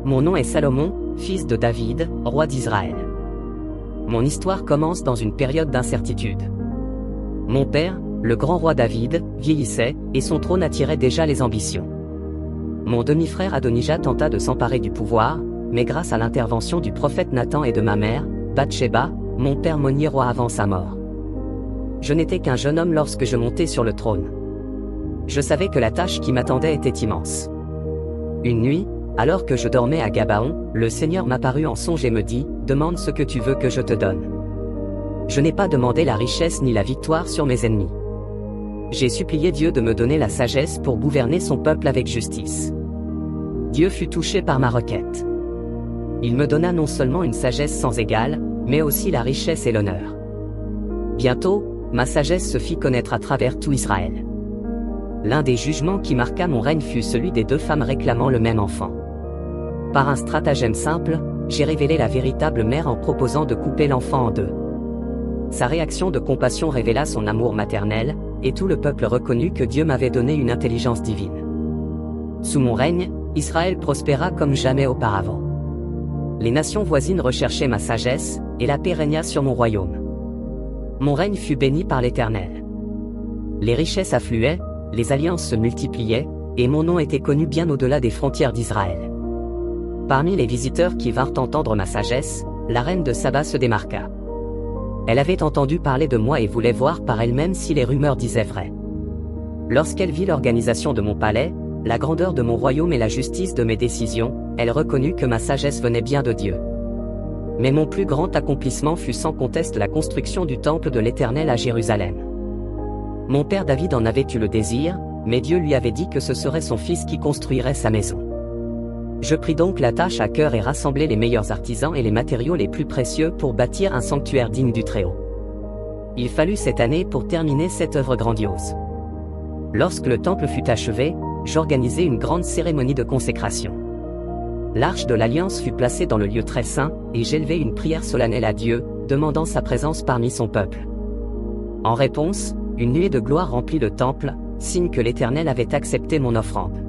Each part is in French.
Mon nom est Salomon, fils de David, roi d'Israël. Mon histoire commence dans une période d'incertitude. Mon père, le grand roi David, vieillissait, et son trône attirait déjà les ambitions. Mon demi-frère Adonijah tenta de s'emparer du pouvoir, mais grâce à l'intervention du prophète Nathan et de ma mère, Bathsheba, mon père monnit roi avant sa mort. Je n'étais qu'un jeune homme lorsque je montais sur le trône. Je savais que la tâche qui m'attendait était immense. Une nuit, alors que je dormais à Gabaon, le Seigneur m'apparut en songe et me dit, « Demande ce que tu veux que je te donne. » Je n'ai pas demandé la richesse ni la victoire sur mes ennemis. J'ai supplié Dieu de me donner la sagesse pour gouverner son peuple avec justice. Dieu fut touché par ma requête. Il me donna non seulement une sagesse sans égale, mais aussi la richesse et l'honneur. Bientôt, ma sagesse se fit connaître à travers tout Israël. L'un des jugements qui marqua mon règne fut celui des 2 femmes réclamant le même enfant. Par un stratagème simple, j'ai révélé la véritable mère en proposant de couper l'enfant en 2. Sa réaction de compassion révéla son amour maternel, et tout le peuple reconnut que Dieu m'avait donné une intelligence divine. Sous mon règne, Israël prospéra comme jamais auparavant. Les nations voisines recherchaient ma sagesse, et la paix régna sur mon royaume. Mon règne fut béni par l'Éternel. Les richesses affluaient, les alliances se multipliaient, et mon nom était connu bien au-delà des frontières d'Israël. Parmi les visiteurs qui vinrent entendre ma sagesse, la reine de Saba se démarqua. Elle avait entendu parler de moi et voulait voir par elle-même si les rumeurs disaient vrai. Lorsqu'elle vit l'organisation de mon palais, la grandeur de mon royaume et la justice de mes décisions, elle reconnut que ma sagesse venait bien de Dieu. Mais mon plus grand accomplissement fut sans conteste la construction du temple de l'Éternel à Jérusalem. Mon père David en avait eu le désir, mais Dieu lui avait dit que ce serait son fils qui construirait sa maison. Je pris donc la tâche à cœur et rassemblai les meilleurs artisans et les matériaux les plus précieux pour bâtir un sanctuaire digne du Très-Haut. Il fallut cette année pour terminer cette œuvre grandiose. Lorsque le temple fut achevé, j'organisai une grande cérémonie de consécration. L'Arche de l'Alliance fut placée dans le lieu très saint, et j'élevai une prière solennelle à Dieu, demandant sa présence parmi son peuple. En réponse, une nuée de gloire remplit le temple, signe que l'Éternel avait accepté mon offrande.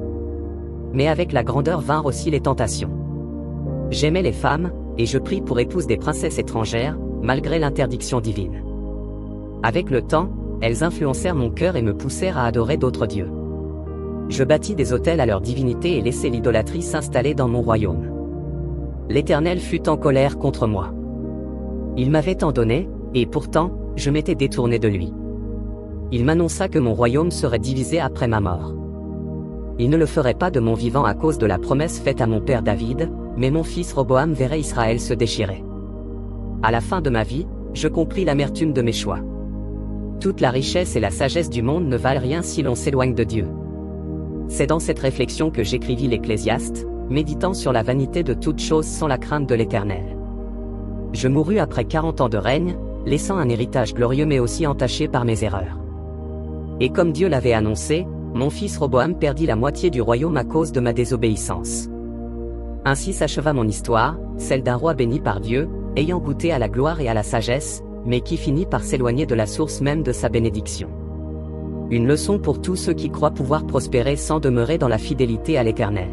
Mais avec la grandeur vinrent aussi les tentations. J'aimais les femmes, et je pris pour épouse des princesses étrangères, malgré l'interdiction divine. Avec le temps, elles influencèrent mon cœur et me poussèrent à adorer d'autres dieux. Je bâtis des autels à leur divinité et laissai l'idolâtrie s'installer dans mon royaume. L'Éternel fut en colère contre moi. Il m'avait tant donné, et pourtant, je m'étais détourné de lui. Il m'annonça que mon royaume serait divisé après ma mort. Il ne le ferait pas de mon vivant à cause de la promesse faite à mon père David, mais mon fils Roboam verrait Israël se déchirer. À la fin de ma vie, je compris l'amertume de mes choix. Toute la richesse et la sagesse du monde ne valent rien si l'on s'éloigne de Dieu. C'est dans cette réflexion que j'écrivis l'Ecclésiaste, méditant sur la vanité de toute chose sans la crainte de l'Éternel. Je mourus après 40 ans de règne, laissant un héritage glorieux mais aussi entaché par mes erreurs. Et comme Dieu l'avait annoncé, mon fils Roboam perdit la moitié du royaume à cause de ma désobéissance. Ainsi s'acheva mon histoire, celle d'un roi béni par Dieu, ayant goûté à la gloire et à la sagesse, mais qui finit par s'éloigner de la source même de sa bénédiction. Une leçon pour tous ceux qui croient pouvoir prospérer sans demeurer dans la fidélité à l'Éternel.